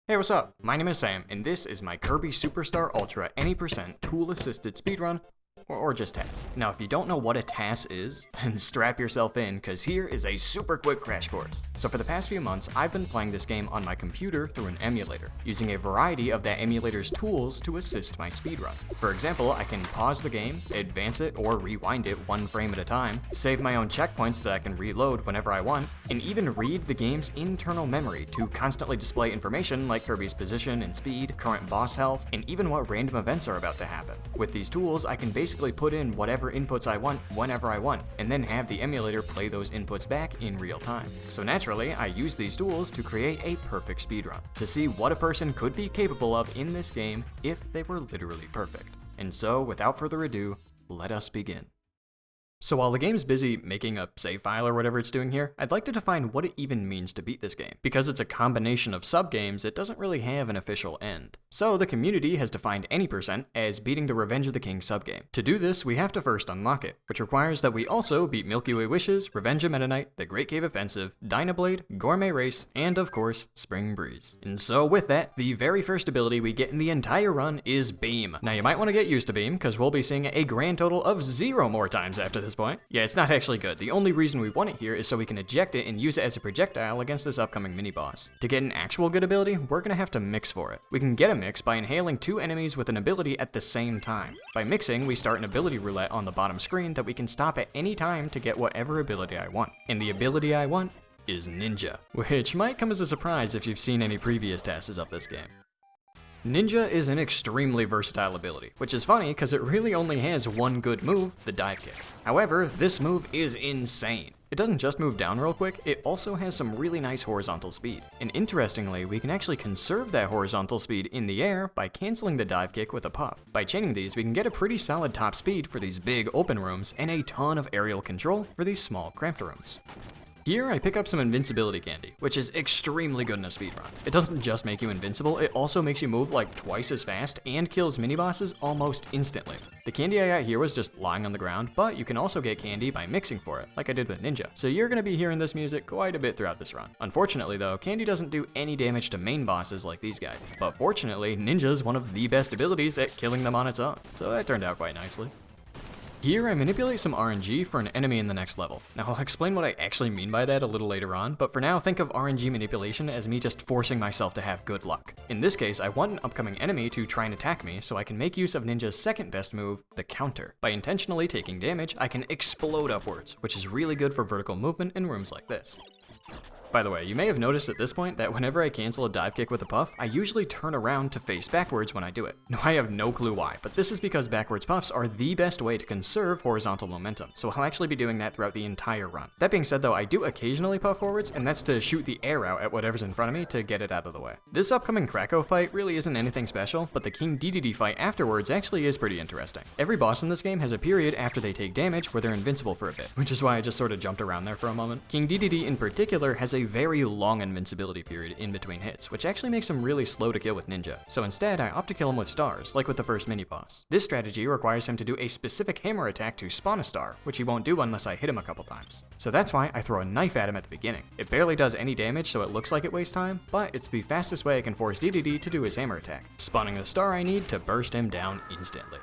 Hey, what's up? My name is Sam, and this is my Kirby Superstar Ultra any % Tool Assisted Speedrun, or just TAS. Now, if you don't know what a TAS is, then strap yourself in, because here is a super quick crash course. So for the past few months, I've been playing this game on my computer through an emulator, using a variety of that emulator's tools to assist my speedrun. For example, I can pause the game, advance it, or rewind it one frame at a time, save my own checkpoints that I can reload whenever I want, and even read the game's internal memory to constantly display information like Kirby's position and speed, current boss health, and even what random events are about to happen. With these tools, I can basically put in whatever inputs I want whenever I want, and then have the emulator play those inputs back in real time. So naturally, I use these tools to create a perfect speedrun, to see what a person could be capable of in this game if they were literally perfect. And so, without further ado, let us begin. So while the game's busy making a save file or whatever it's doing here, I'd like to define what it even means to beat this game. Because it's a combination of sub-games, it doesn't really have an official end. So the community has defined any % as beating the Revenge of the King sub-game. To do this, we have to first unlock it, which requires that we also beat Milky Way Wishes, Revenge of Meta Knight, the Great Cave Offensive, Dyna Blade, Gourmet Race, and of course, Spring Breeze. And so with that, the very first ability we get in the entire run is Beam. Now you might want to get used to Beam, because we'll be seeing it a grand total of 0 more times after this point. Yeah, it's not actually good. The only reason we want it here is so we can eject it and use it as a projectile against this upcoming mini-boss. To get an actual good ability, we're gonna have to mix for it. We can get a mix by inhaling 2 enemies with an ability at the same time. By mixing, we start an ability roulette on the bottom screen that we can stop at any time to get whatever ability I want. And the ability I want is Ninja, which might come as a surprise if you've seen any previous TASes of this game. Ninja is an extremely versatile ability, which is funny because it really only has one good move, the dive kick. However, this move is insane. It doesn't just move down real quick, it also has some really nice horizontal speed. And interestingly, we can actually conserve that horizontal speed in the air by canceling the dive kick with a puff. By chaining these, we can get a pretty solid top speed for these big open rooms and a ton of aerial control for these small cramped rooms. Here, I pick up some invincibility candy, which is extremely good in a speedrun. It doesn't just make you invincible, it also makes you move like twice as fast and kills mini-bosses almost instantly. The candy I got here was just lying on the ground, but you can also get candy by mixing for it, like I did with Ninja. So you're gonna be hearing this music quite a bit throughout this run. Unfortunately though, candy doesn't do any damage to main bosses like these guys. But fortunately, Ninja's one of the best abilities at killing them on its own, so that turned out quite nicely. Here, I manipulate some RNG for an enemy in the next level. Now, I'll explain what I actually mean by that a little later on, but for now, think of RNG manipulation as me just forcing myself to have good luck. In this case, I want an upcoming enemy to try and attack me, so I can make use of Ninja's second best move, the counter. By intentionally taking damage, I can explode upwards, which is really good for vertical movement in rooms like this. By the way, you may have noticed at this point that whenever I cancel a dive kick with a puff, I usually turn around to face backwards when I do it. Now I have no clue why, but this is because backwards puffs are the best way to conserve horizontal momentum, so I'll actually be doing that throughout the entire run. That being said though, I do occasionally puff forwards, and that's to shoot the air out at whatever's in front of me to get it out of the way. This upcoming Krakow fight really isn't anything special, but the King DDD fight afterwards actually is pretty interesting. Every boss in this game has a period after they take damage where they're invincible for a bit, which is why I just sort of jumped around there for a moment. King DDD in particular has a very long invincibility period in between hits, which actually makes him really slow to kill with Ninja. So instead, I opt to kill him with stars, like with the first mini-boss. This strategy requires him to do a specific hammer attack to spawn a star, which he won't do unless I hit him a couple times. So that's why I throw a knife at him at the beginning. It barely does any damage, so it looks like it wastes time, but it's the fastest way I can force DDD to do his hammer attack, spawning the star I need to burst him down instantly.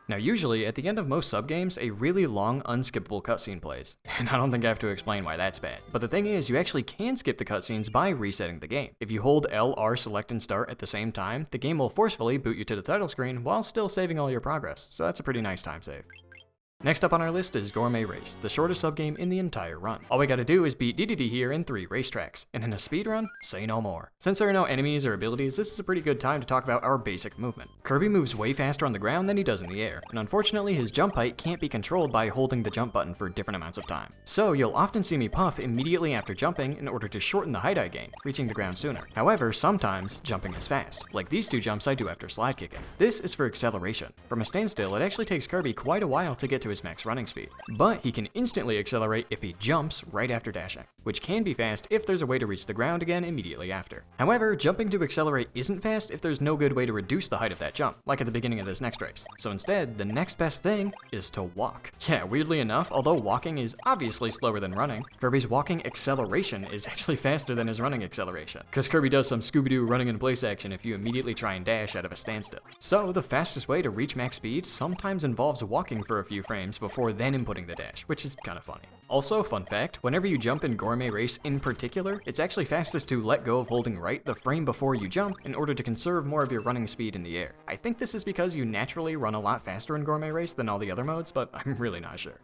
Now usually, at the end of most sub-games, a really long, unskippable cutscene plays, and I don't think I have to explain why that's bad. But the thing is, you actually can skip the cutscenes by resetting the game. If you hold L, R, select, and start at the same time, the game will forcefully boot you to the title screen while still saving all your progress, so that's a pretty nice time save. Next up on our list is Gourmet Race, the shortest sub-game in the entire run. All we gotta do is beat DDD here in 3 racetracks, and in a speedrun, say no more. Since there are no enemies or abilities, this is a pretty good time to talk about our basic movement. Kirby moves way faster on the ground than he does in the air, and unfortunately his jump height can't be controlled by holding the jump button for different amounts of time. So you'll often see me puff immediately after jumping in order to shorten the height I gain, reaching the ground sooner. However, sometimes jumping is fast, like these 2 jumps I do after slide kicking. This is for acceleration. From a standstill, it actually takes Kirby quite a while to get to to his max running speed. But he can instantly accelerate if he jumps right after dashing, which can be fast if there's a way to reach the ground again immediately after. However, jumping to accelerate isn't fast if there's no good way to reduce the height of that jump, like at the beginning of this next race. So instead, the next best thing is to walk. Yeah, weirdly enough, although walking is obviously slower than running, Kirby's walking acceleration is actually faster than his running acceleration, because Kirby does some Scooby-Doo running in place action if you immediately try and dash out of a standstill. So the fastest way to reach max speed sometimes involves walking for a few frames before then inputting the dash, which is kind of funny. Also, fun fact, whenever you jump in Gourmet Race in particular, it's actually fastest to let go of holding right the frame before you jump in order to conserve more of your running speed in the air. I think this is because you naturally run a lot faster in Gourmet Race than all the other modes, but I'm really not sure.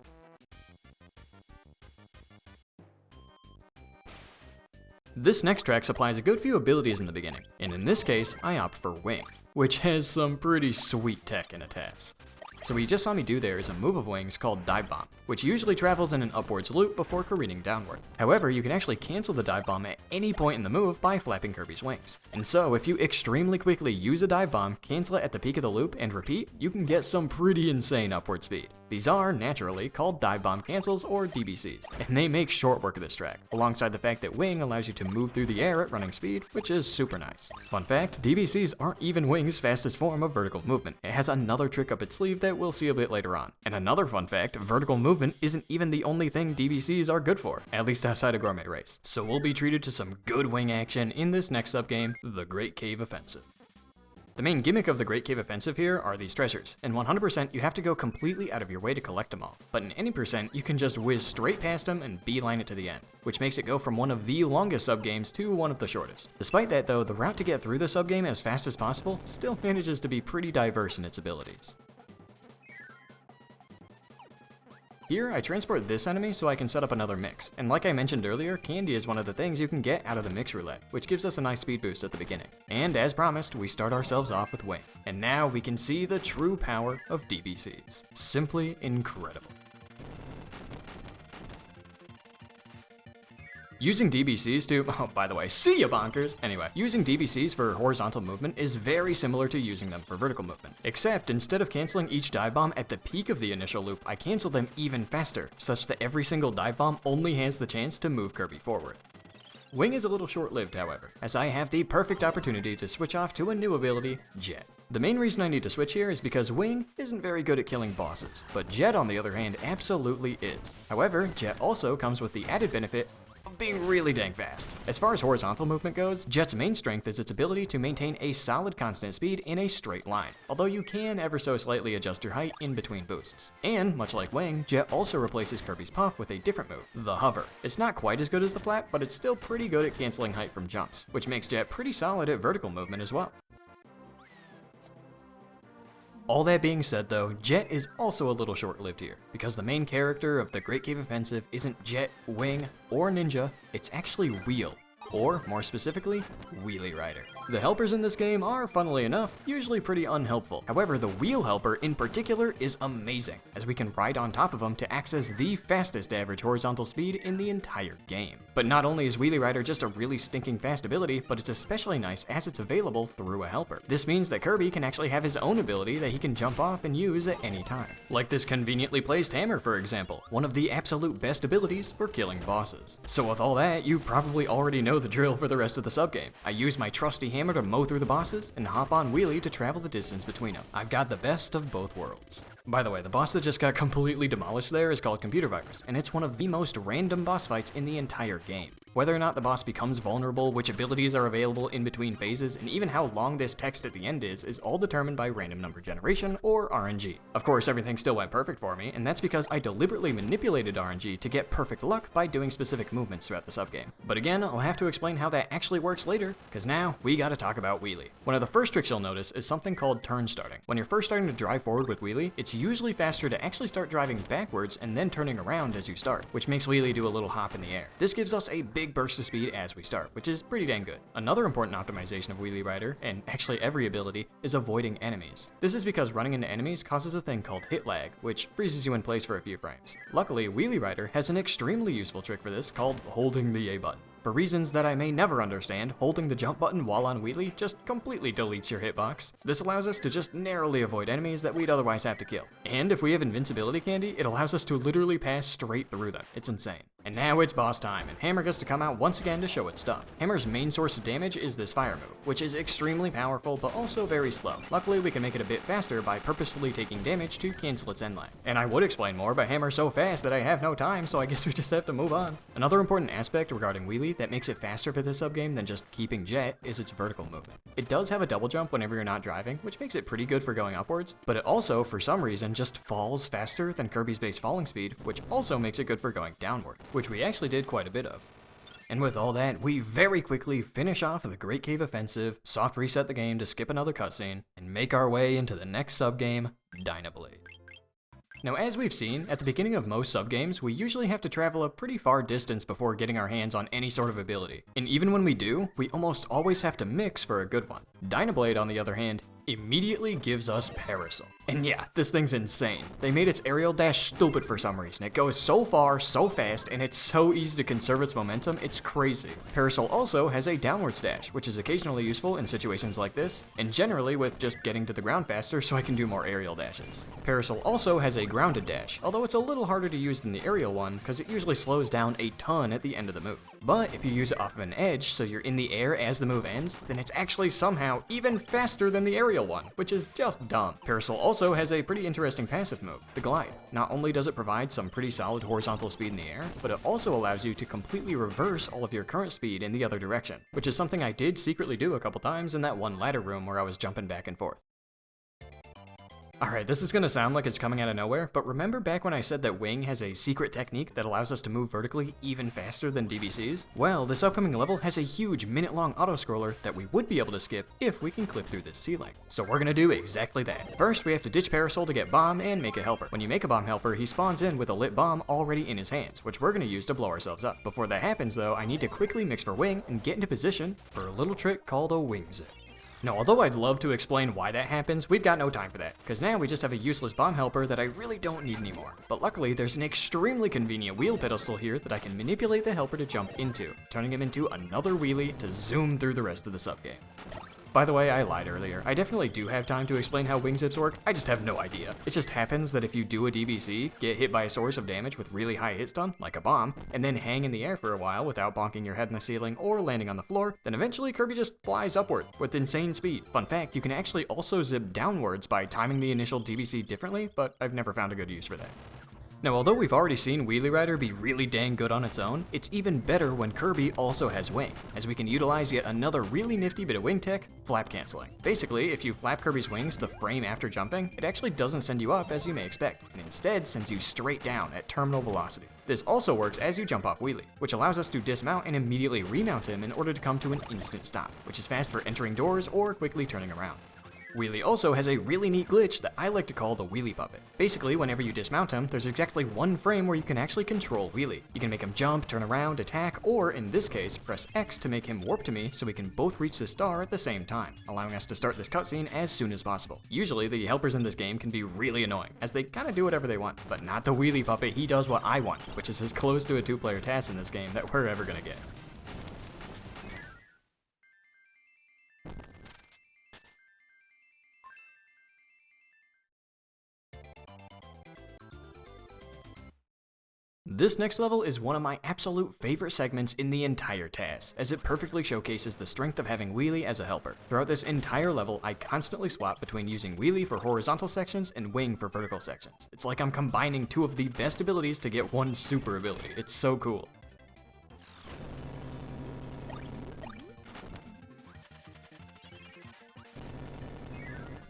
This next track supplies a good few abilities in the beginning, and in this case, I opt for Wing, which has some pretty sweet tech in a TAS. So what you just saw me do there is a move of Wings called Dive Bomb, which usually travels in an upwards loop before careening downward. However, you can actually cancel the Dive Bomb at any point in the move by flapping Kirby's wings. And so, if you extremely quickly use a Dive Bomb, cancel it at the peak of the loop, and repeat, you can get some pretty insane upward speed. These are, naturally, called Dive Bomb Cancels, or DBCs, and they make short work of this track, alongside the fact that Wing allows you to move through the air at running speed, which is super nice. Fun fact, DBCs aren't even Wing's fastest form of vertical movement. It has another trick up its sleeve that we'll see a bit later on. And another fun fact, vertical movement isn't even the only thing DBCs are good for, at least outside of Gourmet Race. So we'll be treated to some good wing action in this next subgame, the Great Cave Offensive. The main gimmick of the Great Cave Offensive here are these treasures, and 100% you have to go completely out of your way to collect them all. But in any percent, you can just whiz straight past them and beeline it to the end, which makes it go from one of the longest subgames to one of the shortest. Despite that though, the route to get through the subgame as fast as possible still manages to be pretty diverse in its abilities. Here, I transport this enemy so I can set up another mix, and like I mentioned earlier, candy is one of the things you can get out of the mix roulette, which gives us a nice speed boost at the beginning. And as promised, we start ourselves off with Wing. And now we can see the true power of DBCs. Simply incredible. Using DBCs to, oh by the way, see ya bonkers! Anyway, using DBCs for horizontal movement is very similar to using them for vertical movement. Except, instead of canceling each dive bomb at the peak of the initial loop, I cancel them even faster, such that every single dive bomb only has the chance to move Kirby forward. Wing is a little short-lived, however, as I have the perfect opportunity to switch off to a new ability, Jet. The main reason I need to switch here is because Wing isn't very good at killing bosses, but Jet on the other hand absolutely is. However, Jet also comes with the added benefit of being really dang fast. As far as horizontal movement goes, Jet's main strength is its ability to maintain a solid constant speed in a straight line, although you can ever so slightly adjust your height in between boosts. And, much like Wing, Jet also replaces Kirby's Puff with a different move, the Hover. It's not quite as good as the Flap, but it's still pretty good at canceling height from jumps, which makes Jet pretty solid at vertical movement as well. All that being said though, Jet is also a little short-lived here, because the main character of the Great Cave Offensive isn't Jet, Wing, or Ninja, it's actually Wheel, or more specifically, Wheelie Rider. The helpers in this game are, funnily enough, usually pretty unhelpful. However, the wheel helper in particular is amazing, as we can ride on top of them to access the fastest average horizontal speed in the entire game. But not only is Wheelie Rider just a really stinking fast ability, but it's especially nice as it's available through a helper. This means that Kirby can actually have his own ability that he can jump off and use at any time. Like this conveniently placed hammer, for example, one of the absolute best abilities for killing bosses. So with all that, you probably already know the drill for the rest of the subgame. I use my trusty hammer to mow through the bosses, and hop on Wheelie to travel the distance between them. I've got the best of both worlds. By the way, the boss that just got completely demolished there is called Computer Virus, and it's one of the most random boss fights in the entire game. Whether or not the boss becomes vulnerable, which abilities are available in between phases, and even how long this text at the end is all determined by random number generation, or RNG. Of course, everything still went perfect for me, and that's because I deliberately manipulated RNG to get perfect luck by doing specific movements throughout the subgame. But again, I'll have to explain how that actually works later, because now we gotta talk about Wheelie. One of the first tricks you'll notice is something called turn starting. When you're first starting to drive forward with Wheelie, it's usually faster to actually start driving backwards and then turning around as you start, which makes Wheelie do a little hop in the air. This gives us a big burst of speed as we start, which is pretty dang good. Another important optimization of Wheelie Rider, and actually every ability, is avoiding enemies. This is because running into enemies causes a thing called hit lag, which freezes you in place for a few frames. Luckily, Wheelie Rider has an extremely useful trick for this called holding the A button. For reasons that I may never understand, holding the jump button while on wheelie just completely deletes your hitbox. This allows us to just narrowly avoid enemies that we'd otherwise have to kill. And if we have invincibility candy, it allows us to literally pass straight through them. It's insane. And now it's boss time, and Hammer gets to come out once again to show its stuff. Hammer's main source of damage is this fire move, which is extremely powerful but also very slow. Luckily, we can make it a bit faster by purposefully taking damage to cancel its end line. And I would explain more, but Hammer's so fast that I have no time, so I guess we just have to move on. Another important aspect regarding wheelie that makes it faster for this subgame than just keeping jet is its vertical movement. It does have a double jump whenever you're not driving, which makes it pretty good for going upwards, but it also, for some reason, just falls faster than Kirby's base falling speed, which also makes it good for going downward, which we actually did quite a bit of. And with all that, we very quickly finish off the Great Cave Offensive, soft reset the game to skip another cutscene, and make our way into the next subgame, Dyna Blade. Now, as we've seen, at the beginning of most subgames, we usually have to travel a pretty far distance before getting our hands on any sort of ability. And even when we do, we almost always have to mix for a good one. Dyna Blade, on the other hand, immediately gives us Parasol. And yeah, this thing's insane. They made its aerial dash stupid for some reason. It goes so far, so fast, and it's so easy to conserve its momentum, it's crazy. Parasol also has a downwards dash, which is occasionally useful in situations like this, and generally with just getting to the ground faster so I can do more aerial dashes. Parasol also has a grounded dash, although it's a little harder to use than the aerial one, because it usually slows down a ton at the end of the move. But if you use it off of an edge, so you're in the air as the move ends, then it's actually somehow even faster than the aerial one, which is just dumb. Parasol also has a pretty interesting passive move, the glide. Not only does it provide some pretty solid horizontal speed in the air, but it also allows you to completely reverse all of your current speed in the other direction, which is something I did secretly do a couple times in that one ladder room where I was jumping back and forth. Alright, this is gonna sound like it's coming out of nowhere, but remember back when I said that Wing has a secret technique that allows us to move vertically even faster than DBCs? Well, this upcoming level has a huge minute-long auto-scroller that we would be able to skip if we can clip through this ceiling. So we're gonna do exactly that. First, we have to ditch Parasol to get Bomb and make a helper. When you make a Bomb helper, he spawns in with a lit bomb already in his hands, which we're gonna use to blow ourselves up. Before that happens though, I need to quickly mix for Wing and get into position for a little trick called a Wing Zip. Now, although I'd love to explain why that happens, we've got no time for that, because now we just have a useless bomb helper that I really don't need anymore. But luckily, there's an extremely convenient wheel pedestal here that I can manipulate the helper to jump into, turning him into another wheelie to zoom through the rest of the subgame. By the way, I lied earlier. I definitely do have time to explain how wing zips work, I just have no idea. It just happens that if you do a DBC, get hit by a source of damage with really high hit stun, like a bomb, and then hang in the air for a while without bonking your head in the ceiling or landing on the floor, then eventually Kirby just flies upward with insane speed. Fun fact, you can actually also zip downwards by timing the initial DBC differently, but I've never found a good use for that. Now, although we've already seen Wheelie Rider be really dang good on its own, it's even better when Kirby also has Wing, as we can utilize yet another really nifty bit of wing tech, flap canceling. Basically, if you flap Kirby's wings the frame after jumping, it actually doesn't send you up as you may expect, and instead sends you straight down at terminal velocity. This also works as you jump off Wheelie, which allows us to dismount and immediately remount him in order to come to an instant stop, which is fast for entering doors or quickly turning around. Wheelie also has a really neat glitch that I like to call the Wheelie Puppet. Basically, whenever you dismount him, there's exactly one frame where you can actually control Wheelie. You can make him jump, turn around, attack, or in this case, press X to make him warp to me so we can both reach the star at the same time, allowing us to start this cutscene as soon as possible. Usually, the helpers in this game can be really annoying, as they kinda do whatever they want, but not the Wheelie Puppet. He does what I want, which is as close to a two-player TAS in this game that we're ever gonna get. This next level is one of my absolute favorite segments in the entire TAS, as it perfectly showcases the strength of having Wheelie as a helper. Throughout this entire level, I constantly swap between using Wheelie for horizontal sections and Wing for vertical sections. It's like I'm combining two of the best abilities to get one super ability. It's so cool.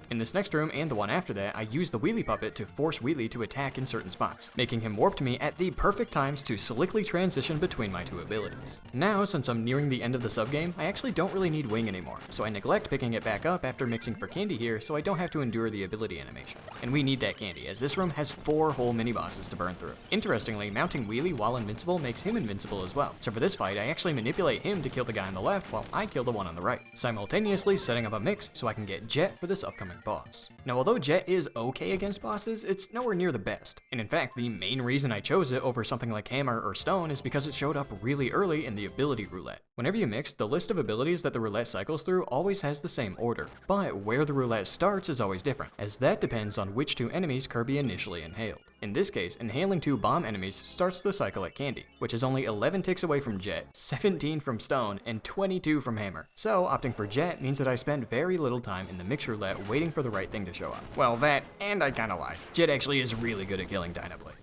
In this next room and the one after that, I use the Wheelie Puppet to force Wheelie to attack in certain spots, making him warp to me at the perfect times to slickly transition between my two abilities. Now, since I'm nearing the end of the subgame, I actually don't really need Wing anymore, so I neglect picking it back up after mixing for candy here so I don't have to endure the ability animation. And we need that candy, as this room has 4 whole mini-bosses to burn through. Interestingly, mounting Wheelie while invincible makes him invincible as well, so for this fight I actually manipulate him to kill the guy on the left while I kill the one on the right, simultaneously setting up a mix so I can get Jet for this upcoming rank boss. Now although Jet is okay against bosses, it's nowhere near the best. And in fact, the main reason I chose it over something like Hammer or Stone is because it showed up really early in the ability roulette. Whenever you mix, the list of abilities that the roulette cycles through always has the same order, but where the roulette starts is always different, as that depends on which 2 enemies Kirby initially inhaled. In this case, inhaling 2 bomb enemies starts the cycle at Candy, which is only 11 ticks away from Jet, 17 from Stone, and 22 from Hammer. So opting for Jet means that I spent very little time in the mix roulette waiting for the right thing to show up. Well, that, and I kinda lied. Jet actually is really good at killing Dyna Blade.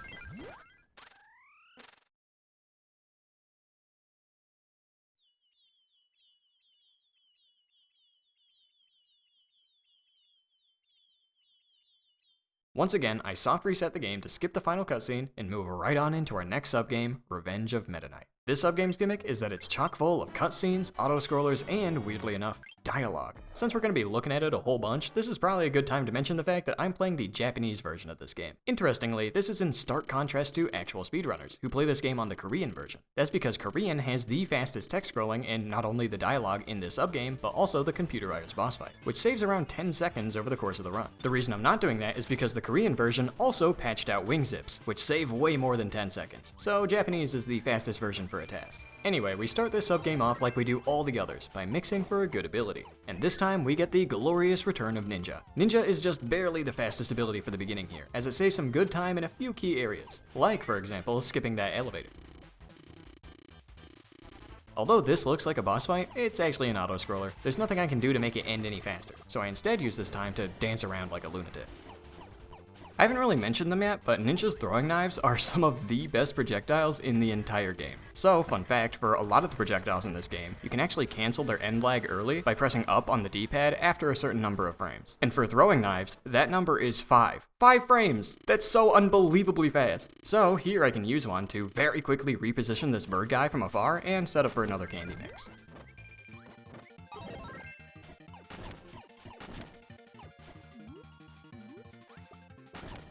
Once again, I soft reset the game to skip the final cutscene and move right on into our next subgame, Revenge of Meta Knight. This subgame's gimmick is that it's chock full of cutscenes, auto-scrollers, and, weirdly enough, dialogue. Since we're going to be looking at it a whole bunch, this is probably a good time to mention the fact that I'm playing the Japanese version of this game. Interestingly, this is in stark contrast to actual speedrunners, who play this game on the Korean version. That's because Korean has the fastest text scrolling and not only the dialogue in this subgame, but also the computerized boss fight, which saves around 10 seconds over the course of the run. The reason I'm not doing that is because the Korean version also patched out wing zips, which save way more than 10 seconds. So Japanese is the fastest version for a TAS. Anyway, we start this subgame off like we do all the others, by mixing for a good ability. And this time, we get the glorious return of Ninja. Ninja is just barely the fastest ability for the beginning here, as it saves some good time in a few key areas, like, for example, skipping that elevator. Although this looks like a boss fight, it's actually an auto-scroller. There's nothing I can do to make it end any faster, so I instead use this time to dance around like a lunatic. I haven't really mentioned them yet, but Ninja's throwing knives are some of the best projectiles in the entire game. So, fun fact, for a lot of the projectiles in this game, you can actually cancel their end lag early by pressing up on the D-pad after a certain number of frames. And for throwing knives, that number is 5. 5 frames! That's so unbelievably fast! So, here I can use one to very quickly reposition this bird guy from afar and set up for another candy mix.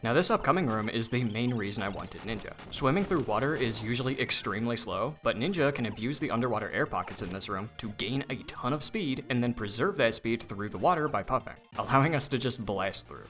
Now this upcoming room is the main reason I wanted Ninja. Swimming through water is usually extremely slow, but Ninja can abuse the underwater air pockets in this room to gain a ton of speed and then preserve that speed through the water by puffing, allowing us to just blast through.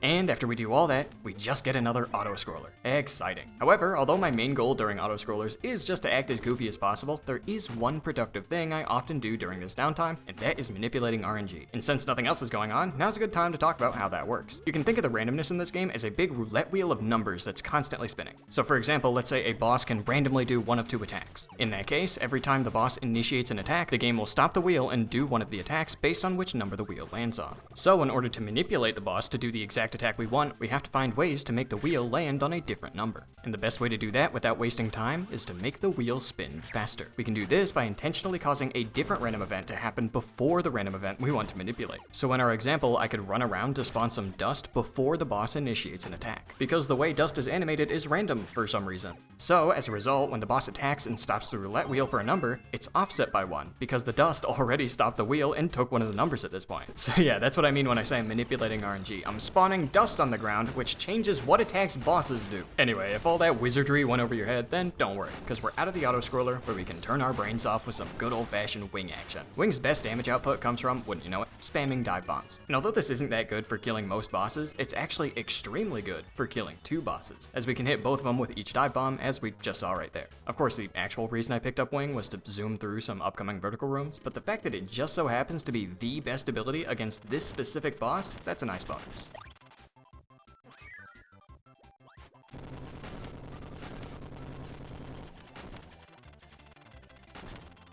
And after we do all that, we just get another auto-scroller. Exciting. However, although my main goal during auto-scrollers is just to act as goofy as possible, there is one productive thing I often do during this downtime, and that is manipulating RNG. And since nothing else is going on, now's a good time to talk about how that works. You can think of the randomness in this game as a big roulette wheel of numbers that's constantly spinning. So for example, let's say a boss can randomly do one of 2 attacks. In that case, every time the boss initiates an attack, the game will stop the wheel and do one of the attacks based on which number the wheel lands on. So in order to manipulate the boss to do the exact attack we want, we have to find ways to make the wheel land on a different number. And the best way to do that without wasting time is to make the wheel spin faster. We can do this by intentionally causing a different random event to happen before the random event we want to manipulate. So in our example, I could run around to spawn some dust before the boss initiates an attack, because the way dust is animated is random for some reason. So as a result, when the boss attacks and stops the roulette wheel for a number, it's offset by 1, because the dust already stopped the wheel and took one of the numbers at this point. So yeah, that's what I mean when I say I'm manipulating RNG. I'm spawning dust on the ground, which changes what attacks bosses do. Anyway, if all that wizardry went over your head, then don't worry, because we're out of the auto-scroller where we can turn our brains off with some good old-fashioned wing action. Wing's best damage output comes from, wouldn't you know it, spamming dive bombs. And although this isn't that good for killing most bosses, it's actually extremely good for killing 2 bosses, as we can hit both of them with each dive bomb, as we just saw right there. Of course, the actual reason I picked up Wing was to zoom through some upcoming vertical rooms, but the fact that it just so happens to be the best ability against this specific boss, that's a nice bonus.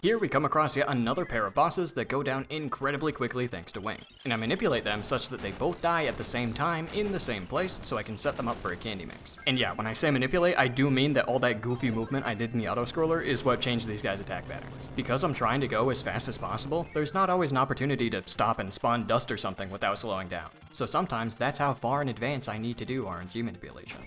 Here we come across yet another pair of bosses that go down incredibly quickly thanks to Wing, and I manipulate them such that they both die at the same time in the same place so I can set them up for a candy mix. And yeah, when I say manipulate, I do mean that all that goofy movement I did in the auto-scroller is what changed these guys' attack patterns. Because I'm trying to go as fast as possible, there's not always an opportunity to stop and spawn dust or something without slowing down. So sometimes that's how far in advance I need to do RNG manipulation.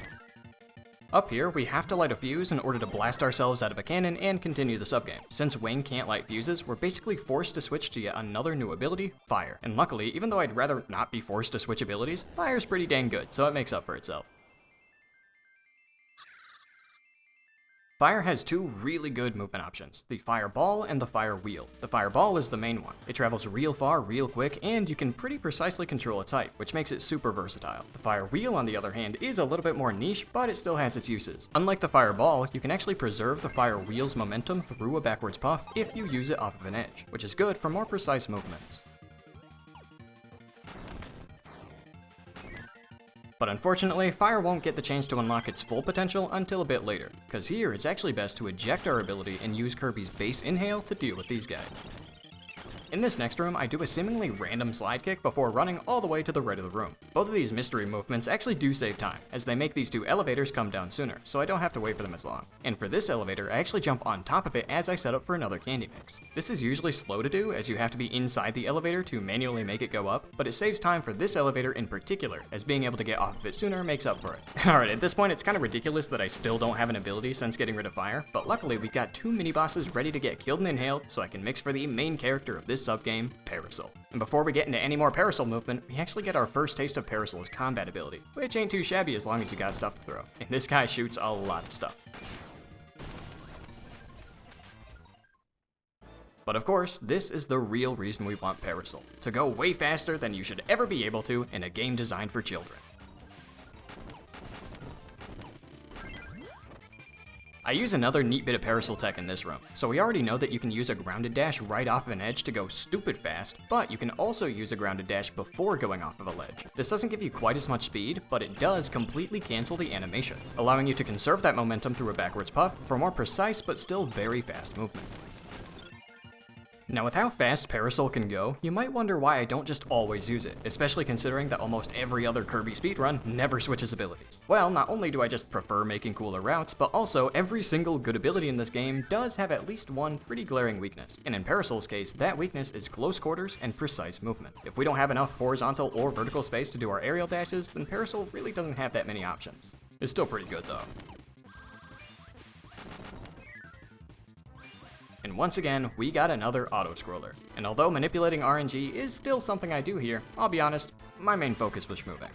Up here, we have to light a fuse in order to blast ourselves out of a cannon and continue the subgame. Since Wing can't light fuses, we're basically forced to switch to yet another new ability, Fire. And luckily, even though I'd rather not be forced to switch abilities, Fire's pretty dang good, so it makes up for itself. Fire has two really good movement options, the fire ball and the fire wheel. The fire ball is the main one. It travels real far, real quick, and you can pretty precisely control its height, which makes it super versatile. The fire wheel, on the other hand, is a little bit more niche, but it still has its uses. Unlike the fire ball, you can actually preserve the fire wheel's momentum through a backwards puff if you use it off of an edge, which is good for more precise movements. But unfortunately, fire won't get the chance to unlock its full potential until a bit later, because here it's actually best to eject our ability and use Kirby's base inhale to deal with these guys. In this next room, I do a seemingly random slide kick before running all the way to the right of the room. Both of these mystery movements actually do save time, as they make these two elevators come down sooner, so I don't have to wait for them as long. And for this elevator, I actually jump on top of it as I set up for another candy mix. This is usually slow to do, as you have to be inside the elevator to manually make it go up, but it saves time for this elevator in particular, as being able to get off of it sooner makes up for it. Alright, at this point it's kind of ridiculous that I still don't have an ability since getting rid of fire, but luckily we've got two mini-bosses ready to get killed and inhaled, so I can mix for the main character of this sub-game, Parasol. And before we get into any more Parasol movement, we actually get our first taste of Parasol's combat ability, which ain't too shabby as long as you got stuff to throw. And this guy shoots a lot of stuff. But of course, this is the real reason we want Parasol, to go way faster than you should ever be able to in a game designed for children. I use another neat bit of Parasol tech in this room. So we already know that you can use a grounded dash right off of an edge to go stupid fast, but you can also use a grounded dash before going off of a ledge. This doesn't give you quite as much speed, but it does completely cancel the animation, allowing you to conserve that momentum through a backwards puff for more precise but still very fast movement. Now with how fast Parasol can go, you might wonder why I don't just always use it, especially considering that almost every other Kirby speedrun never switches abilities. Well, not only do I just prefer making cooler routes, but also every single good ability in this game does have at least one pretty glaring weakness, and in Parasol's case, that weakness is close quarters and precise movement. If we don't have enough horizontal or vertical space to do our aerial dashes, then Parasol really doesn't have that many options. It's still pretty good though. And once again, we got another auto-scroller. And although manipulating RNG is still something I do here, I'll be honest, my main focus was moving.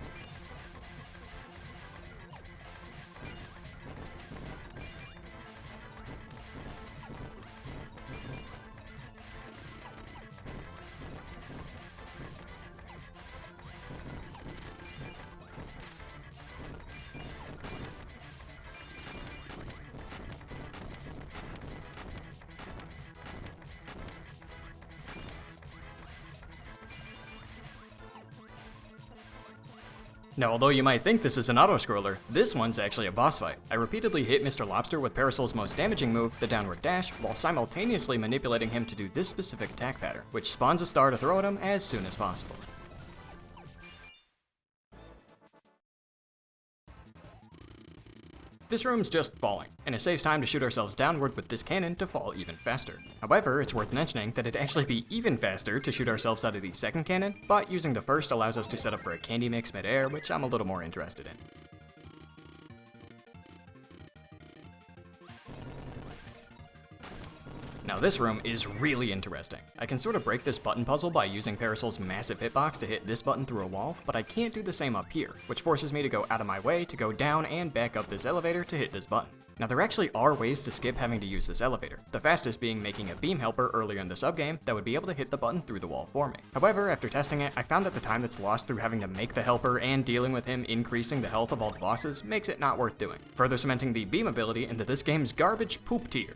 Now, although you might think this is an auto-scroller, this one's actually a boss fight. I repeatedly hit Mr. Lobster with Parasol's most damaging move, the downward dash, while simultaneously manipulating him to do this specific attack pattern, which spawns a star to throw at him as soon as possible. This room's just falling, and it saves time to shoot ourselves downward with this cannon to fall even faster. However, it's worth mentioning that it'd actually be even faster to shoot ourselves out of the second cannon, but using the first allows us to set up for a candy mix mid-air, which I'm a little more interested in. Now this room is really interesting. I can sort of break this button puzzle by using Parasol's massive hitbox to hit this button through a wall, but I can't do the same up here, which forces me to go out of my way to go down and back up this elevator to hit this button. Now there actually are ways to skip having to use this elevator, the fastest being making a beam helper earlier in the subgame that would be able to hit the button through the wall for me. However, after testing it, I found that the time that's lost through having to make the helper and dealing with him increasing the health of all the bosses makes it not worth doing, further cementing the beam ability into this game's garbage poop tier.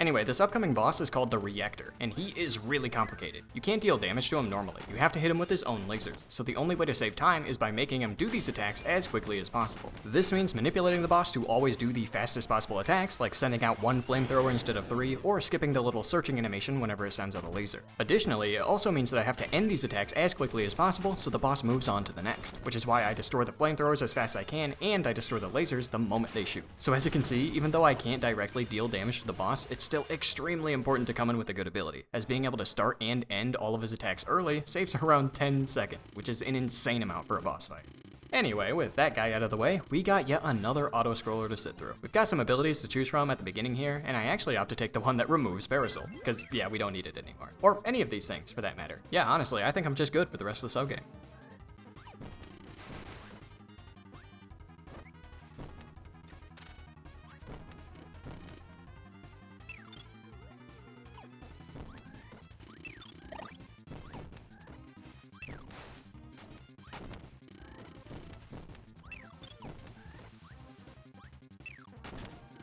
Anyway, this upcoming boss is called the Reactor, and he is really complicated. You can't deal damage to him normally, you have to hit him with his own lasers, so the only way to save time is by making him do these attacks as quickly as possible. This means manipulating the boss to always do the fastest possible attacks, like sending out one flamethrower instead of 3, or skipping the little searching animation whenever it sends out a laser. Additionally, it also means that I have to end these attacks as quickly as possible so the boss moves on to the next, which is why I destroy the flamethrowers as fast as I can, and I destroy the lasers the moment they shoot. So as you can see, even though I can't directly deal damage to the boss, it's still extremely important to come in with a good ability, as being able to start and end all of his attacks early saves around 10 seconds, which is an insane amount for a boss fight. Anyway, with that guy out of the way, we got yet another auto-scroller to sit through. We've got some abilities to choose from at the beginning here, and I actually opt to take the one that removes Parasol, because yeah, we don't need it anymore. Or any of these things, for that matter. Yeah, honestly, I think I'm just good for the rest of the subgame.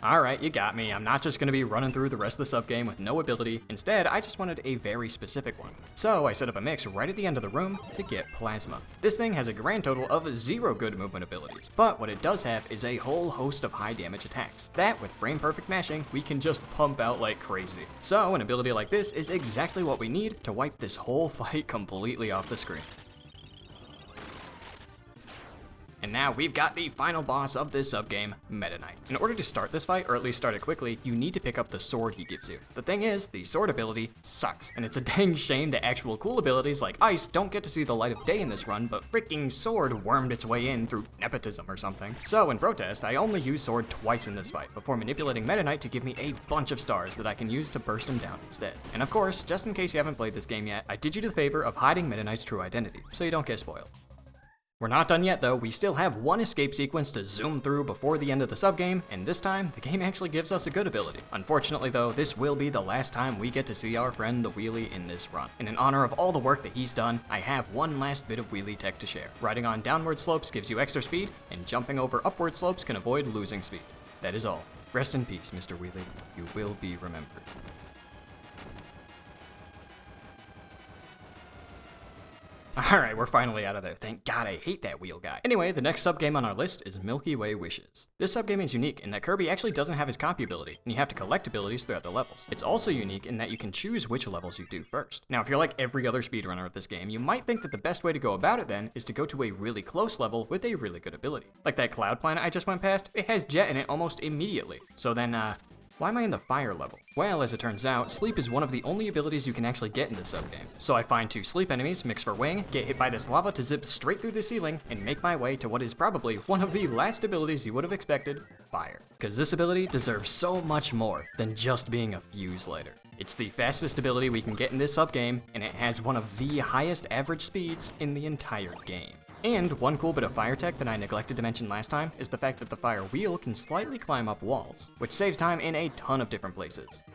Alright, you got me. I'm not just gonna be running through the rest of the sub-game with no ability. Instead, I just wanted a very specific one. So I set up a mix right at the end of the room to get Plasma. This thing has a grand total of 0 good movement abilities, but what it does have is a whole host of high damage attacks that, with frame perfect mashing, we can just pump out like crazy. So an ability like this is exactly what we need to wipe this whole fight completely off the screen. And now we've got the final boss of this subgame, Meta Knight. In order to start this fight, or at least start it quickly, you need to pick up the sword he gives you. The thing is, the sword ability sucks, and it's a dang shame that actual cool abilities like Ice don't get to see the light of day in this run, but freaking sword wormed its way in through nepotism or something. So in protest, I only use sword twice in this fight, before manipulating Meta Knight to give me a bunch of stars that I can use to burst him down instead. And of course, just in case you haven't played this game yet, I did you the favor of hiding Meta Knight's true identity, so you don't get spoiled. We're not done yet though, we still have one escape sequence to zoom through before the end of the subgame, and this time, the game actually gives us a good ability. Unfortunately though, this will be the last time we get to see our friend the wheelie in this run. And in honor of all the work that he's done, I have one last bit of wheelie tech to share. Riding on downward slopes gives you extra speed, and jumping over upward slopes can avoid losing speed. That is all. Rest in peace, Mr. Wheelie. You will be remembered. Alright, we're finally out of there. Thank God, I hate that wheel guy. Anyway, the next subgame on our list is Milky Way Wishes. This subgame is unique in that Kirby actually doesn't have his copy ability, and you have to collect abilities throughout the levels. It's also unique in that you can choose which levels you do first. Now, if you're like every other speedrunner of this game, you might think that the best way to go about it then is to go to a really close level with a really good ability. Like that cloud planet I just went past, it has jet in it almost immediately. So then, why am I in the fire level? Well, as it turns out, sleep is one of the only abilities you can actually get in this subgame. So I find 2 sleep enemies, mix for wing, get hit by this lava to zip straight through the ceiling, and make my way to what is probably one of the last abilities you would have expected, fire. Because this ability deserves so much more than just being a fuse lighter. It's the fastest ability we can get in this subgame, and it has one of the highest average speeds in the entire game. And one cool bit of fire tech that I neglected to mention last time is the fact that the fire wheel can slightly climb up walls, which saves time in a ton of different places.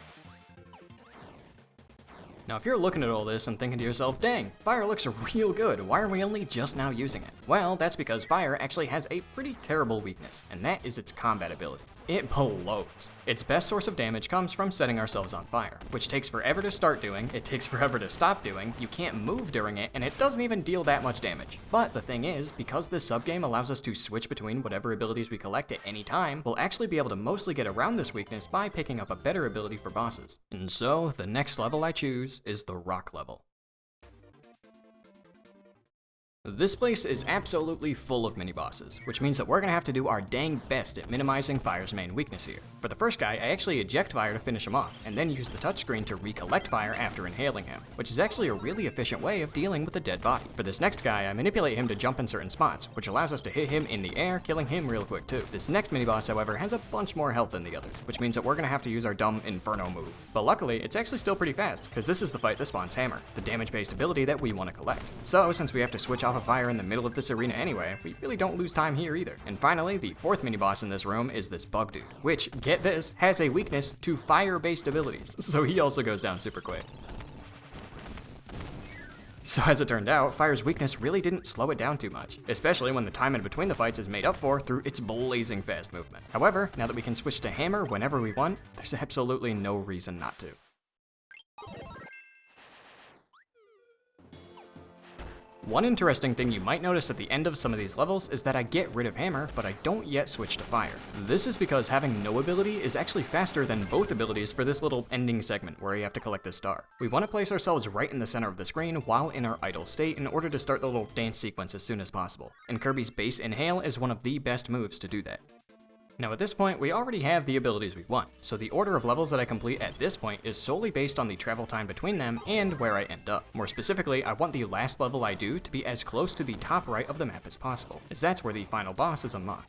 Now if you're looking at all this and thinking to yourself, dang, fire looks real good, why are we only just now using it? Well, that's because fire actually has a pretty terrible weakness, and that is its combat ability. It blows. Its best source of damage comes from setting ourselves on fire, which takes forever to start doing, it takes forever to stop doing, you can't move during it, and it doesn't even deal that much damage. But the thing is, because this subgame allows us to switch between whatever abilities we collect at any time, we'll actually be able to mostly get around this weakness by picking up a better ability for bosses. And so, the next level I choose is the rock level. This place is absolutely full of mini-bosses, which means that we're gonna have to do our dang best at minimizing fire's main weakness here. For the first guy, I actually eject fire to finish him off, and then use the touchscreen to recollect fire after inhaling him, which is actually a really efficient way of dealing with a dead body. For this next guy, I manipulate him to jump in certain spots, which allows us to hit him in the air, killing him real quick too. This next mini-boss, however, has a bunch more health than the others, which means that we're gonna have to use our dumb Inferno move. But luckily, it's actually still pretty fast, because this is the fight that spawns Hammer, the damage-based ability that we want to collect. So, since we have to switch off of fire in the middle of this arena anyway, we really don't lose time here either. And finally, the 4th mini-boss in this room is this bug dude, which, get this, has a weakness to fire-based abilities, so he also goes down super quick. So as it turned out, fire's weakness really didn't slow it down too much, especially when the time in between the fights is made up for through its blazing fast movement. However, now that we can switch to Hammer whenever we want, there's absolutely no reason not to. One interesting thing you might notice at the end of some of these levels is that I get rid of Hammer, but I don't yet switch to Fire. This is because having no ability is actually faster than both abilities for this little ending segment where you have to collect this star. We want to place ourselves right in the center of the screen while in our idle state in order to start the little dance sequence as soon as possible, and Kirby's base inhale is one of the best moves to do that. Now at this point, we already have the abilities we want, so the order of levels that I complete at this point is solely based on the travel time between them and where I end up. More specifically, I want the last level I do to be as close to the top right of the map as possible, as that's where the final boss is unlocked.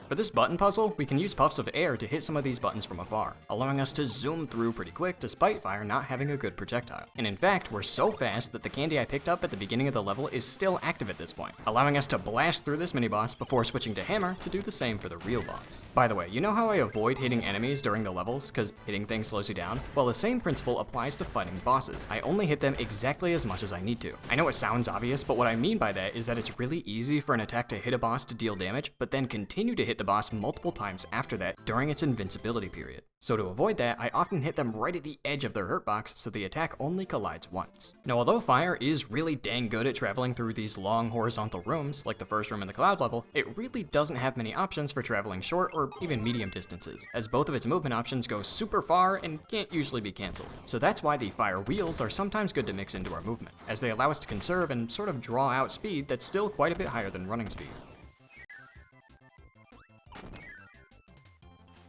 For this button puzzle, we can use puffs of air to hit some of these buttons from afar, allowing us to zoom through pretty quick despite fire not having a good projectile. And in fact, we're so fast that the candy I picked up at the beginning of the level is still active at this point, allowing us to blast through this mini-boss before switching to hammer to do the same for the real boss. By the way, you know how I avoid hitting enemies during the levels because hitting things slows you down? Well, the same principle applies to fighting bosses. I only hit them exactly as much as I need to. I know it sounds obvious, but what I mean by that is that it's really easy for an attack to hit a boss to deal damage, but then continue to hit the boss multiple times after that during its invincibility period. So to avoid that, I often hit them right at the edge of their hurt box so the attack only collides once. Now, although fire is really dang good at traveling through these long horizontal rooms, like the first room in the cloud level, it really doesn't have many options for traveling short or even medium distances, as both of its movement options go super far and can't usually be cancelled. So that's why the fire wheels are sometimes good to mix into our movement, as they allow us to conserve and sort of draw out speed that's still quite a bit higher than running speed.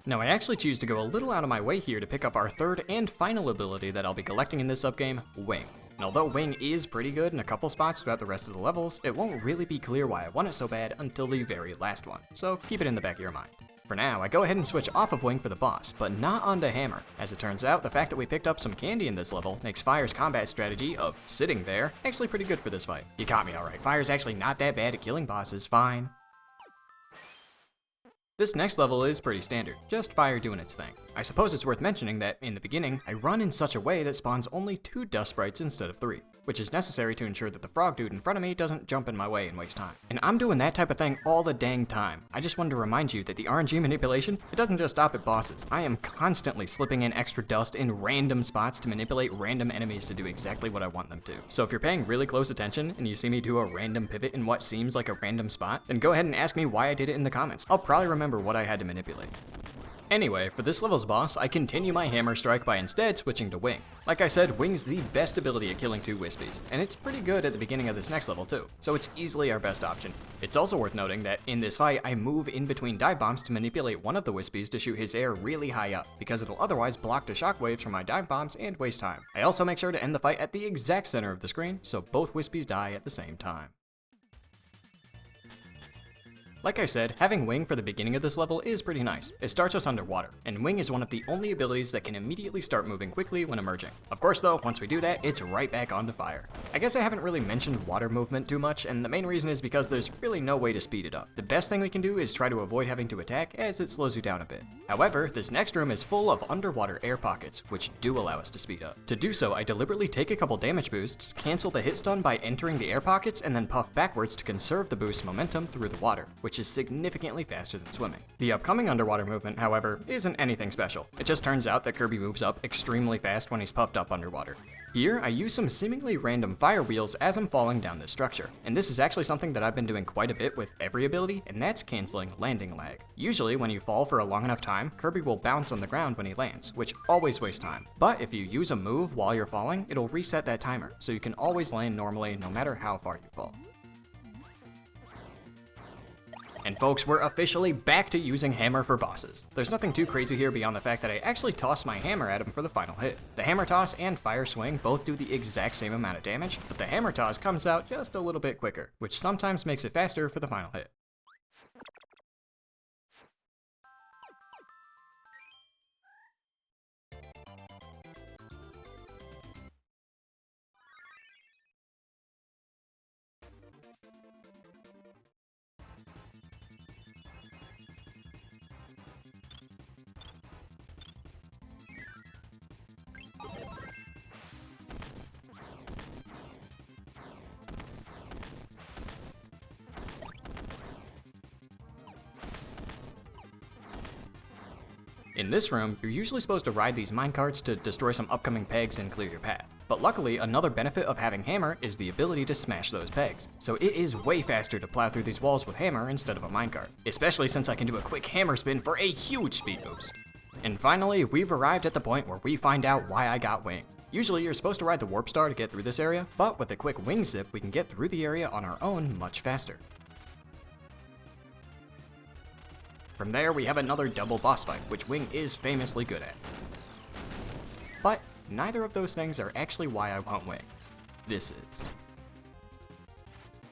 Now, I actually choose to go a little out of my way here to pick up our third and final ability that I'll be collecting in this subgame, Wing. And although Wing is pretty good in a couple spots throughout the rest of the levels, it won't really be clear why I want it so bad until the very last one, so keep it in the back of your mind. For now, I go ahead and switch off of Wing for the boss, but not onto Hammer. As it turns out, the fact that we picked up some candy in this level makes Fire's combat strategy of sitting there actually pretty good for this fight. You caught me alright, Fire's actually not that bad at killing bosses, fine. This next level is pretty standard, just fire doing its thing. I suppose it's worth mentioning that, in the beginning, I run in such a way that spawns only 2 dust sprites instead of 3, which is necessary to ensure that the frog dude in front of me doesn't jump in my way and waste time. And I'm doing that type of thing all the dang time. I just wanted to remind you that the RNG manipulation, it doesn't just stop at bosses. I am constantly slipping in extra dust in random spots to manipulate random enemies to do exactly what I want them to. So if you're paying really close attention and you see me do a random pivot in what seems like a random spot, then go ahead and ask me why I did it in the comments. I'll probably remember what I had to manipulate. Anyway, for this level's boss, I continue my hammer strike by instead switching to Wing. Like I said, Wing's the best ability at killing 2 Wispies, and it's pretty good at the beginning of this next level too, so it's easily our best option. It's also worth noting that in this fight, I move in between dive bombs to manipulate one of the Wispies to shoot his air really high up, because it'll otherwise block the shockwaves from my dive bombs and waste time. I also make sure to end the fight at the exact center of the screen, so both Wispies die at the same time. Like I said, having Wing for the beginning of this level is pretty nice. It starts us underwater, and Wing is one of the only abilities that can immediately start moving quickly when emerging. Of course though, once we do that, it's right back onto fire. I guess I haven't really mentioned water movement too much, and the main reason is because there's really no way to speed it up. The best thing we can do is try to avoid having to attack, as it slows you down a bit. However, this next room is full of underwater air pockets, which do allow us to speed up. To do so, I deliberately take a couple damage boosts, cancel the hit stun by entering the air pockets, and then puff backwards to conserve the boost's momentum through the water, which is significantly faster than swimming. The upcoming underwater movement, however, isn't anything special. It just turns out that Kirby moves up extremely fast when he's puffed up underwater. Here, I use some seemingly random fire wheels as I'm falling down this structure, and this is actually something that I've been doing quite a bit with every ability, and that's canceling landing lag. Usually, when you fall for a long enough time, Kirby will bounce on the ground when he lands, which always wastes time. But if you use a move while you're falling, it'll reset that timer, so you can always land normally no matter how far you fall. And folks, we're officially back to using hammer for bosses. There's nothing too crazy here beyond the fact that I actually toss my hammer at him for the final hit. The hammer toss and fire swing both do the exact same amount of damage, but the hammer toss comes out just a little bit quicker, which sometimes makes it faster for the final hit. In this room, you're usually supposed to ride these minecarts to destroy some upcoming pegs and clear your path. But luckily, another benefit of having hammer is the ability to smash those pegs. So it is way faster to plow through these walls with hammer instead of a minecart, especially since I can do a quick hammer spin for a huge speed boost. And finally, we've arrived at the point where we find out why I got Wing. Usually you're supposed to ride the warp star to get through this area, but with a quick Wing zip, we can get through the area on our own much faster. From there, we have another double boss fight, which Wing is famously good at. But neither of those things are actually why I want Wing. This is.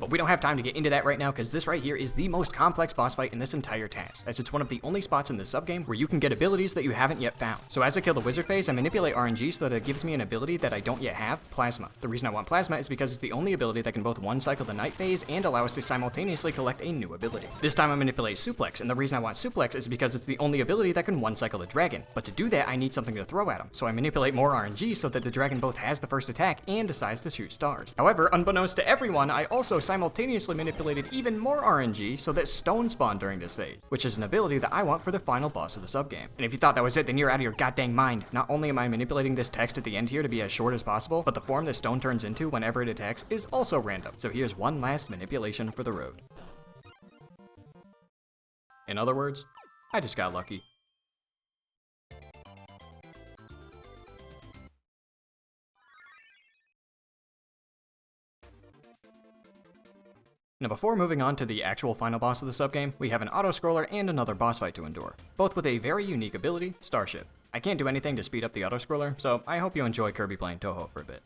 But we don't have time to get into that right now because this right here is the most complex boss fight in this entire TAS, as it's one of the only spots in this subgame where you can get abilities that you haven't yet found. So as I kill the wizard phase, I manipulate RNG so that it gives me an ability that I don't yet have, Plasma. The reason I want Plasma is because it's the only ability that can both one-cycle the night phase and allow us to simultaneously collect a new ability. This time I manipulate Suplex, and the reason I want Suplex is because it's the only ability that can one-cycle the dragon. But to do that, I need something to throw at him, so I manipulate more RNG so that the dragon both has the first attack and decides to shoot stars. However, unbeknownst to everyone, I also simultaneously manipulated even more RNG so that stone spawn during this phase, which is an ability that I want for the final boss of the subgame. And if you thought that was it, then you're out of your goddamn mind. Not only am I manipulating this text at the end here to be as short as possible, but the form the stone turns into whenever it attacks is also random. So here's one last manipulation for the road. In other words, I just got lucky. Now before moving on to the actual final boss of the subgame, we have an auto-scroller and another boss fight to endure, both with a very unique ability, Starship. I can't do anything to speed up the auto-scroller, so I hope you enjoy Kirby playing Toho for a bit.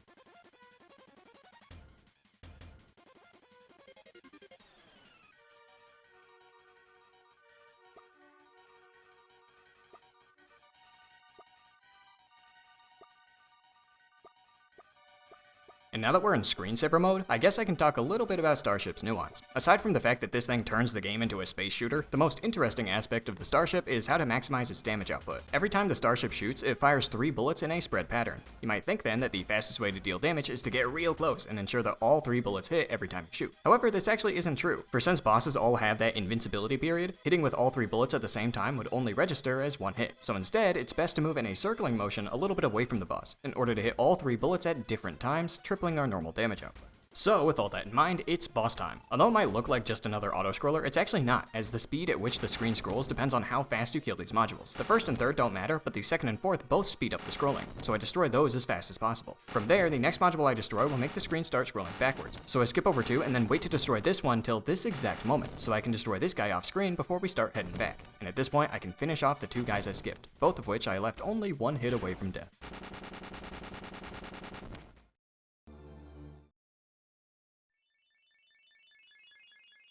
And now that we're in screensaver mode, I guess I can talk a little bit about Starship's nuance. Aside from the fact that this thing turns the game into a space shooter, the most interesting aspect of the Starship is how to maximize its damage output. Every time the Starship shoots, it fires 3 bullets in a spread pattern. You might think then that the fastest way to deal damage is to get real close and ensure that all 3 bullets hit every time you shoot. However, this actually isn't true, for since bosses all have that invincibility period, hitting with all 3 bullets at the same time would only register as 1 hit. So instead, it's best to move in a circling motion a little bit away from the boss, in order to hit all 3 bullets at different times, tripling our normal damage output. So with all that in mind, it's boss time. Although it might look like just another auto-scroller, it's actually not, as the speed at which the screen scrolls depends on how fast you kill these modules. The first and third don't matter, but the second and fourth both speed up the scrolling, so I destroy those as fast as possible. From there, the next module I destroy will make the screen start scrolling backwards, so I skip over 2 and then wait to destroy this one till this exact moment, so I can destroy this guy off screen before we start heading back. And at this point, I can finish off the 2 guys I skipped, both of which I left only 1 hit away from death.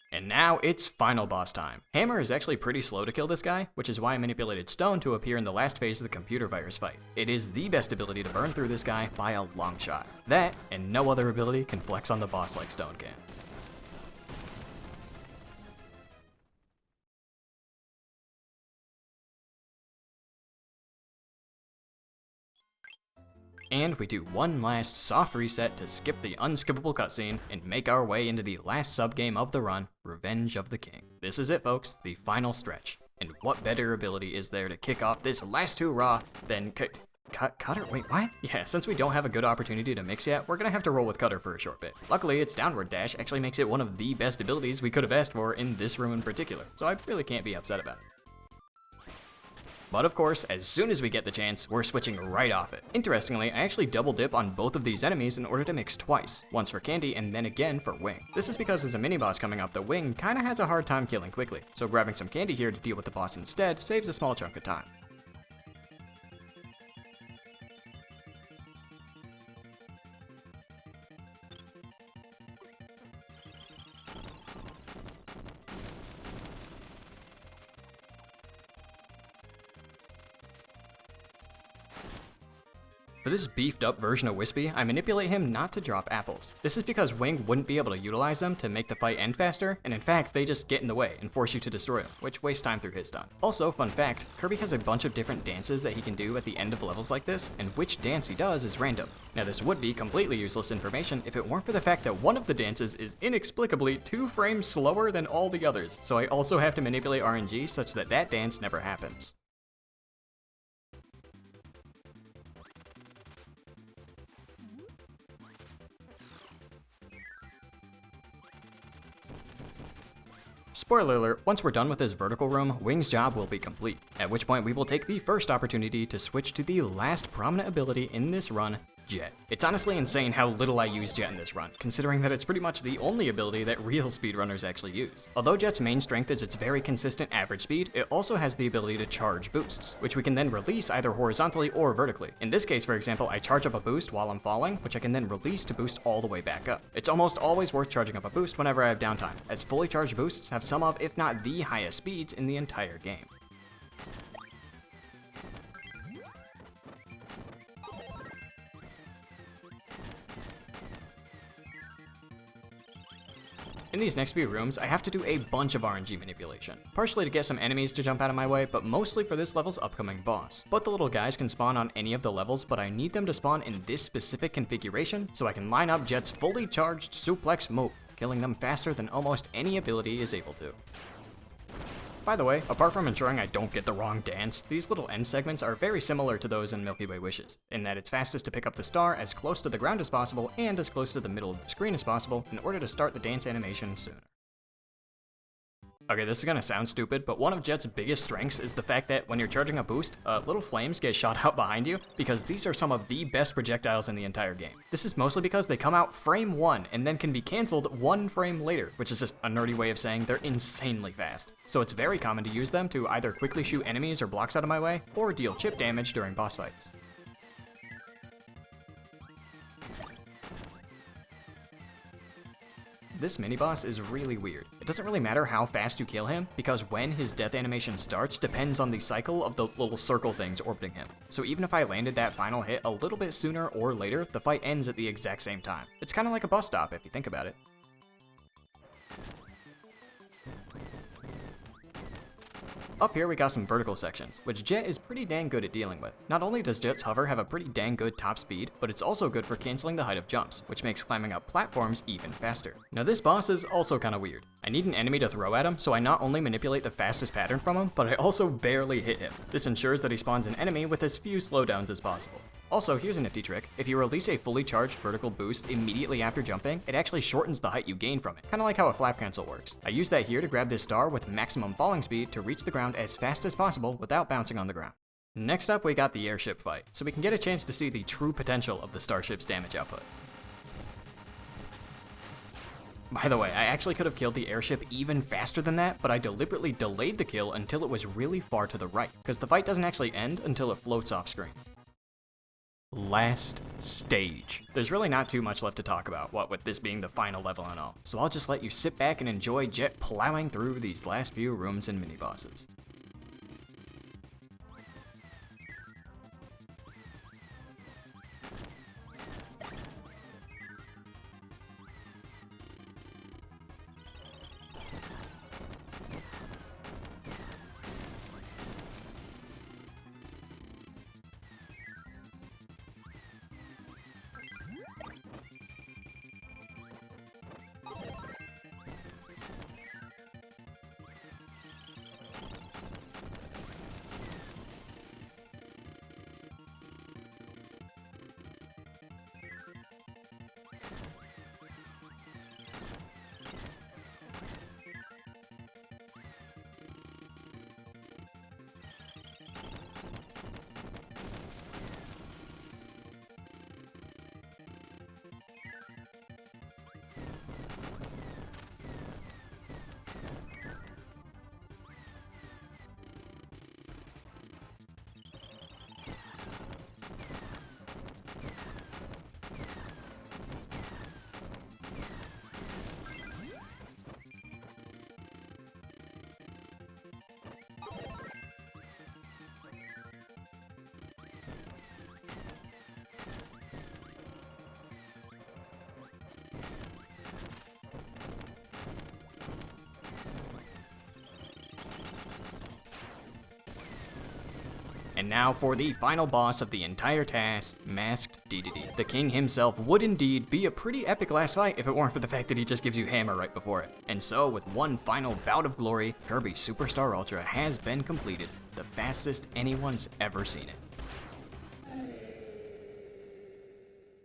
And now it's final boss time. Hammer is actually pretty slow to kill this guy, which is why I manipulated Stone to appear in the last phase of the computer virus fight. It is the best ability to burn through this guy by a long shot. That, and no other ability, can flex on the boss like Stone can. And we do one last soft reset to skip the unskippable cutscene and make our way into the last subgame of the run, Revenge of the King. This is it, folks, the final stretch. And what better ability is there to kick off this last hurrah than Cutter? Wait, what? Yeah, since we don't have a good opportunity to mix yet, we're gonna have to roll with Cutter for a short bit. Luckily, its downward dash actually makes it one of the best abilities we could have asked for in this room in particular, so I really can't be upset about it. But of course, as soon as we get the chance, we're switching right off it. Interestingly, I actually double dip on both of these enemies in order to mix twice, once for Candy and then again for Wing. This is because as a mini-boss coming up, the Wing kinda has a hard time killing quickly, so grabbing some Candy here to deal with the boss instead saves a small chunk of time. For this beefed up version of Wispy, I manipulate him not to drop apples. This is because Wing wouldn't be able to utilize them to make the fight end faster, and in fact, they just get in the way and force you to destroy him, which wastes time through his stun. Also, fun fact, Kirby has a bunch of different dances that he can do at the end of levels like this, and which dance he does is random. Now this would be completely useless information if it weren't for the fact that one of the dances is inexplicably 2 frames slower than all the others, so I also have to manipulate RNG such that that dance never happens. Spoiler alert, once we're done with this vertical room, Wing's job will be complete, at which point we will take the first opportunity to switch to the last prominent ability in this run, Jet. It's honestly insane how little I use Jet in this run, considering that it's pretty much the only ability that real speedrunners actually use. Although Jet's main strength is its very consistent average speed, it also has the ability to charge boosts, which we can then release either horizontally or vertically. In this case, for example, I charge up a boost while I'm falling, which I can then release to boost all the way back up. It's almost always worth charging up a boost whenever I have downtime, as fully charged boosts have some of, if not the highest speeds in the entire game. In these next few rooms, I have to do a bunch of RNG manipulation, partially to get some enemies to jump out of my way, but mostly for this level's upcoming boss. But the little guys can spawn on any of the levels, but I need them to spawn in this specific configuration so I can line up Jet's fully charged suplex move, killing them faster than almost any ability is able to. By the way, apart from ensuring I don't get the wrong dance, these little end segments are very similar to those in Milky Way Wishes, in that it's fastest to pick up the star as close to the ground as possible and as close to the middle of the screen as possible in order to start the dance animation sooner. Okay, this is gonna sound stupid, but one of Jet's biggest strengths is the fact that when you're charging a boost, little flames get shot out behind you, because these are some of the best projectiles in the entire game. This is mostly because they come out frame 1 and then can be cancelled 1 frame later, which is just a nerdy way of saying they're insanely fast. So it's very common to use them to either quickly shoot enemies or blocks out of my way, or deal chip damage during boss fights. This mini-boss is really weird. It doesn't really matter how fast you kill him, because when his death animation starts depends on the cycle of the little circle things orbiting him. So even if I landed that final hit a little bit sooner or later, the fight ends at the exact same time. It's kind of like a bus stop if you think about it. Up here we got some vertical sections, which Jet is pretty dang good at dealing with. Not only does Jet's hover have a pretty dang good top speed, but it's also good for canceling the height of jumps, which makes climbing up platforms even faster. Now this boss is also kinda weird. I need an enemy to throw at him, so I not only manipulate the fastest pattern from him, but I also barely hit him. This ensures that he spawns an enemy with as few slowdowns as possible. Also, here's a nifty trick. If you release a fully charged vertical boost immediately after jumping, it actually shortens the height you gain from it, kinda like how a flap cancel works. I use that here to grab this star with maximum falling speed to reach the ground as fast as possible without bouncing on the ground. Next up, we got the airship fight, so we can get a chance to see the true potential of the starship's damage output. By the way, I actually could have killed the airship even faster than that, but I deliberately delayed the kill until it was really far to the right, because the fight doesn't actually end until it floats off screen. Last stage. There's really not too much left to talk about, what with this being the final level and all, so I'll just let you sit back and enjoy Jet plowing through these last few rooms and mini-bosses. And now for the final boss of the entire TAS, Masked DDD. The king himself would indeed be a pretty epic last fight if it weren't for the fact that he just gives you hammer right before it. And so, with one final bout of glory, Kirby Superstar Ultra has been completed, the fastest anyone's ever seen it.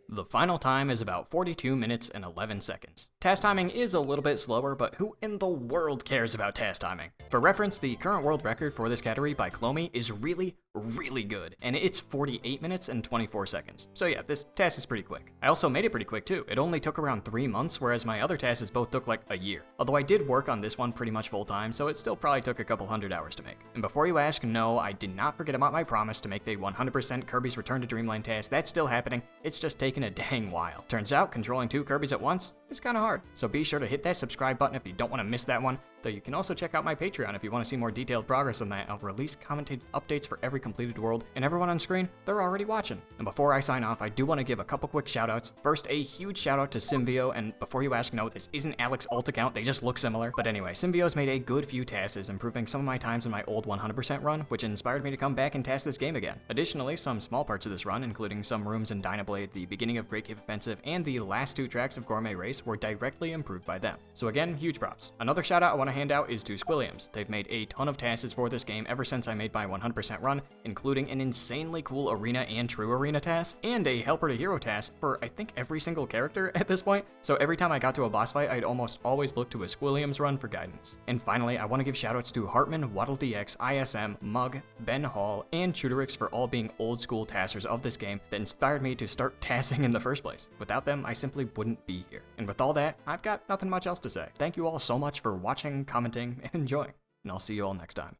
The final time is about 42 minutes and 11 seconds. TAS timing is a little bit slower, but who in the world cares about TAS timing? For reference, the current world record for this category by Clomie is really really good, and it's 48 minutes and 24 seconds. So yeah, this task is pretty quick. I also made it pretty quick too. It only took around 3 months, whereas my other tasks both took like a year. Although I did work on this one pretty much full time, so it still probably took a couple hundred hours to make. And before you ask, no, I did not forget about my promise to make the 100% Kirby's Return to Dreamland task. That's still happening. It's just taking a dang while. Turns out controlling 2 Kirbys at once is kind of hard. So be sure to hit that subscribe button if you don't want to miss that one. Though you can also check out my Patreon if you want to see more detailed progress on that. I'll release commented updates for every completed world, and everyone on screen, they're already watching. And before I sign off, I do want to give a couple quick shoutouts. First, a huge shout out to Simvio, and before you ask, no, this isn't Alex's alt account, they just look similar. But anyway, Simvio's made a good few tasks, improving some of my times in my old 100% run, which inspired me to come back and task this game again. Additionally, some small parts of this run, including some rooms in Dyna Blade, the beginning of Great Cave Offensive, and the last 2 tracks of Gourmet Race were directly improved by them. So again, huge props. Another shout out I want to hand out is to Williams. They've made a ton of tasks for this game ever since I made my 100% run, including an insanely cool arena and true arena task, and a helper to hero task for I think every single character at this point. So every time I got to a boss fight, I'd almost always look to a Squilliams run for guidance. And finally, I want to give shoutouts to Hartman, WaddleDX, ISM, Mug, Ben Hall, and Chuterix for all being old school taskers of this game that inspired me to start tasking in the first place. Without them, I simply wouldn't be here. And with all that, I've got nothing much else to say. Thank you all so much for watching, commenting, and enjoying, and I'll see you all next time.